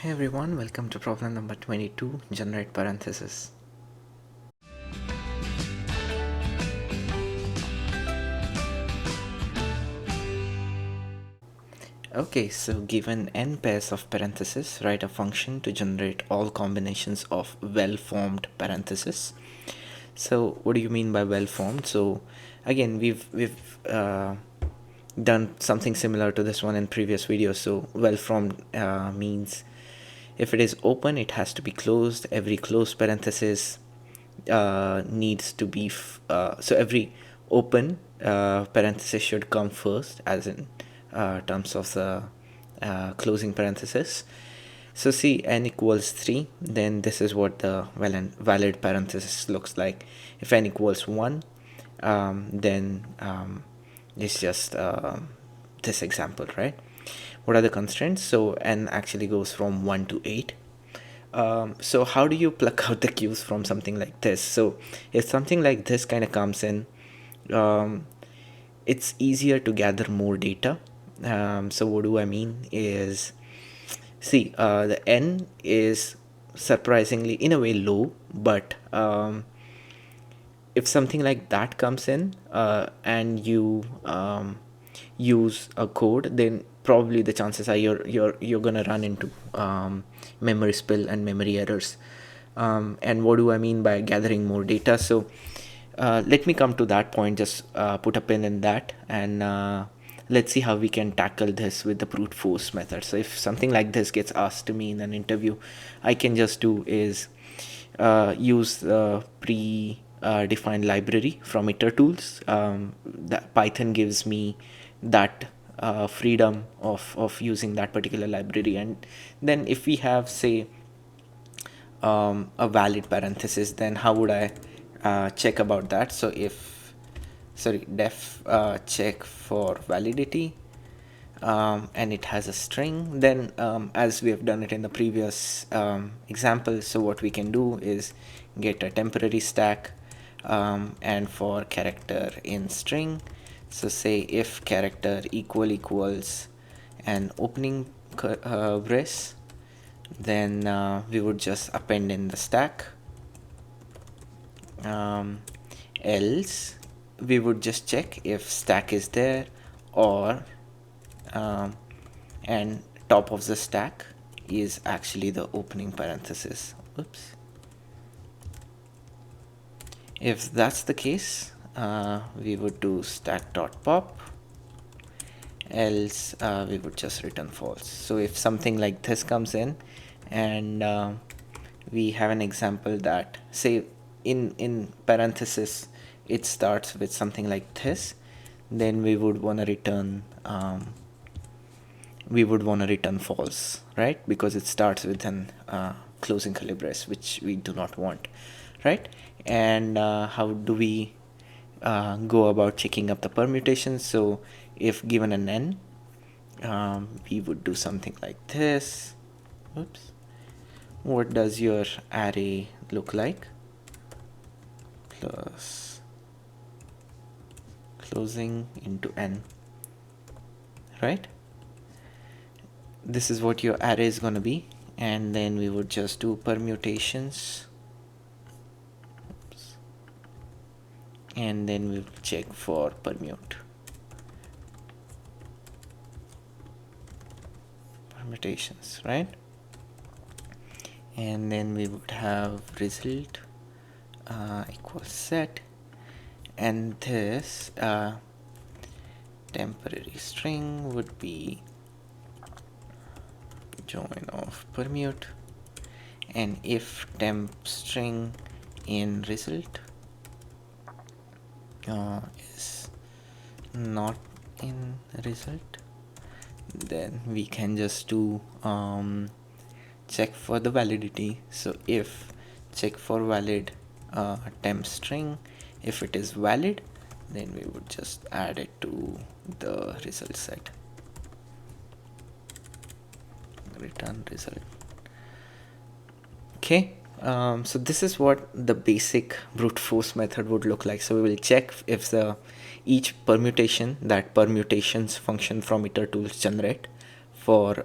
Hey everyone, welcome to problem number 22, generate parenthesis. Okay, so given n pairs of parentheses, write a function to generate all combinations of well-formed parentheses. So what do you mean by well-formed? So again, we've done something similar to this one in previous videos. So well-formed means if it is open, it has to be closed. Every closed parenthesis needs to be so every open parenthesis should come first, as in terms of the closing parenthesis. So see, n equals 3, then this is what the valid parenthesis looks like. If n equals 1, then it's just this example, right? What are the constraints? So n actually goes from 1 to 8. So how do you pluck out the cues from something like this? So if something like this kind of comes in, it's easier to gather more data. So what do I mean is, see, the n is surprisingly in a way low, but if something like that comes in and you use a code, then probably the chances are you're gonna run into memory spill and memory errors. And what do I mean by gathering more data? So let me come to that point. Just put a pin in that, and let's see how we can tackle this with the brute force method. So if something like this gets asked to me in an interview, I can just do is use the defined library from iter tools. That Python gives me that freedom of using that particular library. And then if we have, say, a valid parenthesis, then how would I check about that? So if, sorry, def check for validity, and it has a string, then as we have done it in the previous example, so what we can do is get a temporary stack, and for character in string, so say if character equals an opening brace, then we would just append in the stack. Else we would just check if stack is there, or and top of the stack is actually the opening parenthesis. Oops. If that's the case, we would do stack.pop, else we would just return false. So if something like this comes in, and we have an example that, say, in parenthesis it starts with something like this, then we would want to return false, right? Because it starts with an closing curly brace, which we do not want, right? And how do we go about checking up the permutations? So if given an n, we would do something like this. Oops. What does your array look like? Plus closing into n, right? This is what your array is going to be, and then we would just do permutations. Oops. And then we'll check for permutations, right? And then we would have result equals set, and this temporary string would be join of permute, and if temp string in result is not in result, then we can just do check for the validity. So if check for valid temp string, if it is valid, then we would just add it to the result set, return result. Okay, so this is what the basic brute force method would look like. So we will check if each permutation that permutations function from iter tools generate for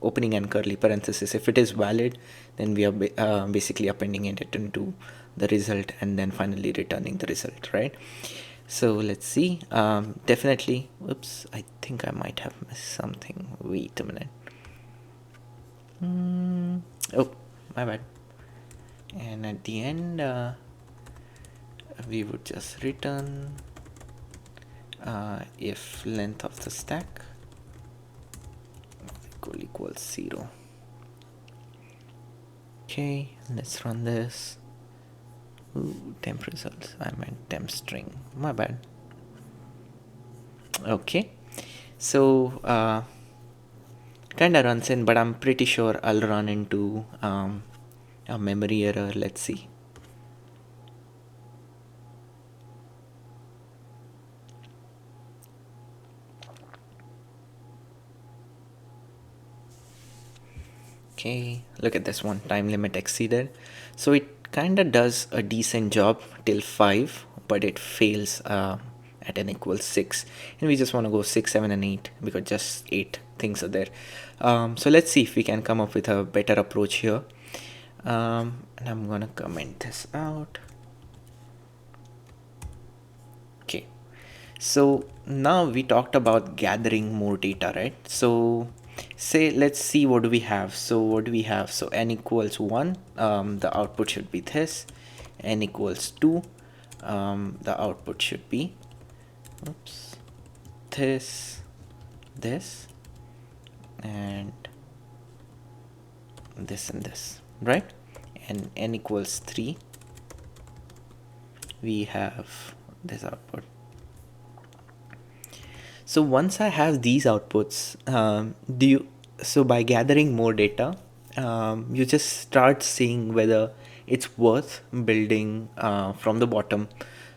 opening and curly parenthesis. If it is valid, then we are basically appending it into the result and then finally returning the result, right? So let's see. Definitely, oops, I think I might have missed something. Wait a minute. Oh, my bad. And at the end, we would just return if length of the stack equals 0. Okay, let's run this. Ooh, temp results. I meant temp string. My bad. Okay, so kinda runs in, but I'm pretty sure I'll run into a memory error. Let's see. Okay, look at this one, time limit exceeded. So it kind of does a decent job till 5, but it fails at n equals 6. And we just want to go 6, 7, and 8 because just 8 things are there. So let's see if we can come up with a better approach here. And I'm going to comment this out. Okay, so now we talked about gathering more data, right? So say let's see what do we have. So what do we have? So n equals 1, the output should be this. N equals 2, the output should be this, and this, right? And n equals 3, we have this output. So once I have these outputs, so by gathering more data, you just start seeing whether it's worth building from the bottom.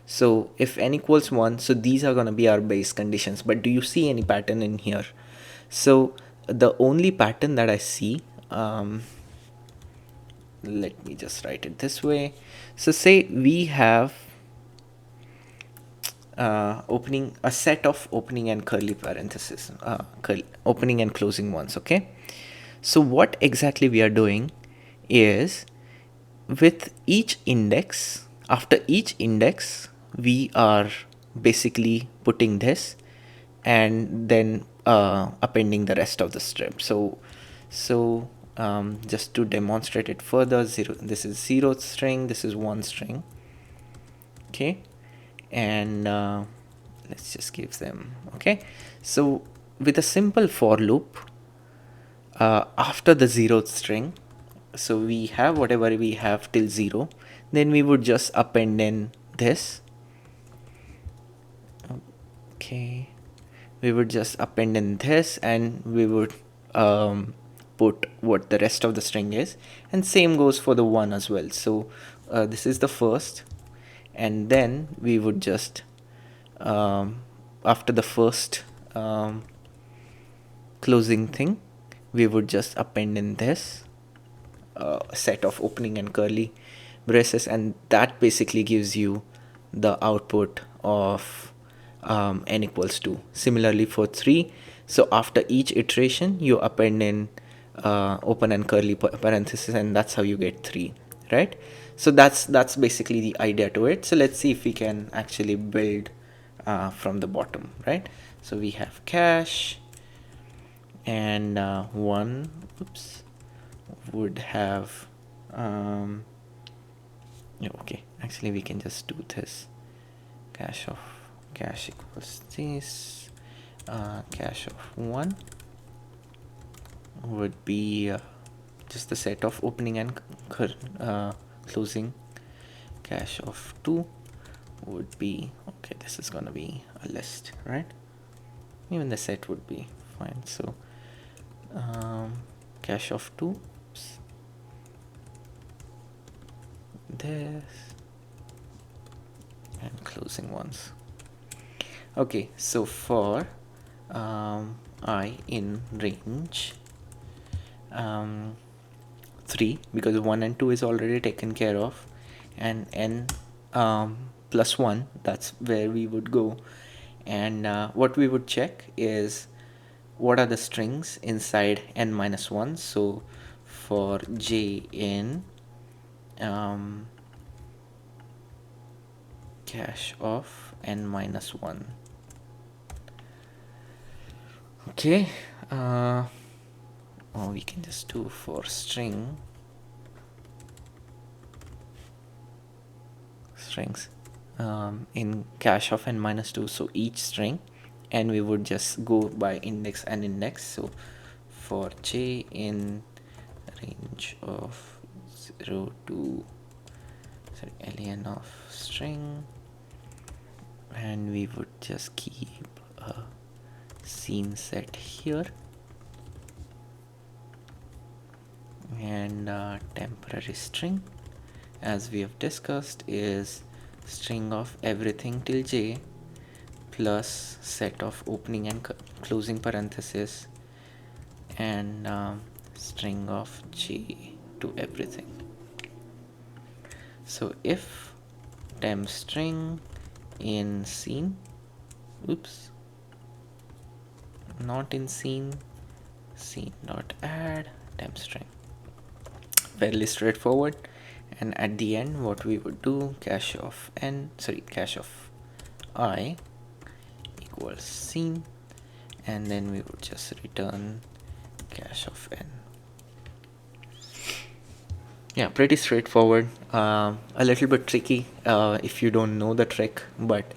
So if n equals 1, so these are going to be our base conditions, but do you see any pattern in here? So the only pattern that I see, let me just write it this way. So say we have opening a set of opening and curly parentheses, opening and closing ones. Okay, so what exactly we are doing is with each index, after each index we are basically putting this and then appending the rest of the strip. So just to demonstrate it further, this is 0th string, this is 1 string. Okay, and let's just give them. Okay, so with a simple for loop, after the 0th string, so we have whatever we have till 0, then we would just append in this. Okay, we would just append in this and we would put what the rest of the string is, and same goes for the 1 as well. So this is the first, and then we would just after the first closing thing, we would just append in this set of opening and curly braces, and that basically gives you the output of n equals 2. Similarly for 3, so after each iteration you append in open and curly parentheses, and that's how you get 3, right? So that's basically the idea to it. So let's see if we can actually build from the bottom, right? So we have cache, and one would have okay, actually we can just do this. Cache equals this. Cache of 1 would be just the set of opening and closing. Cache of 2 would be, okay, this is gonna be a list, right? Even the set would be fine. So cache of 2, this, and closing ones. Okay, so for I in range 3, because 1 and 2 is already taken care of, and n plus 1, that's where we would go. And what we would check is what are the strings inside n minus 1. So for j in cache of n minus 1. Okay, or we can just do for strings in cache of n minus 2, so each string, and we would just go by index and index. So for j in range of 0 to len of string, and we would just keep a scene set here, and temporary string, as we have discussed, is string of everything till j plus set of opening and closing parenthesis, and string of j to everything. So if temp string in scene, not in scene dot add temp string. Fairly straightforward. And at the end, what we would do, cache of I equals scene, and then we would just return cache of n. Yeah, pretty straightforward. A little bit tricky if you don't know the trick, but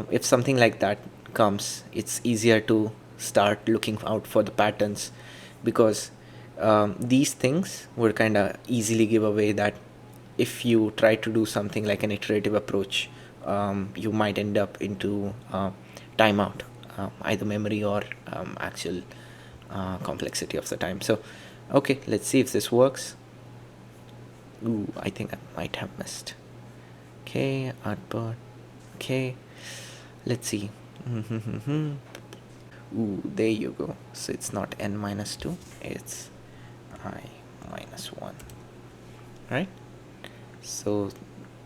if something like that comes, it's easier to start looking out for the patterns, because these things would kind of easily give away that if you try to do something like an iterative approach, you might end up into timeout, either memory or actual complexity of the time. So okay, let's see if this works. Ooh, I think I might have missed. Okay, output. Okay, let's see. Ooh, there you go. So it's not n minus 2, it's I minus 1. Right? So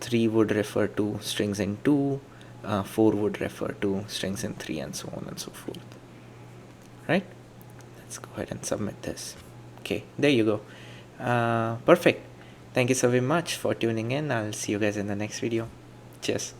3 would refer to strings in 2, 4 would refer to strings in 3, and so on and so forth. Right? Let's go ahead and submit this. Okay, there you go. Perfect. Thank you so very much for tuning in. I'll see you guys in the next video. Cheers.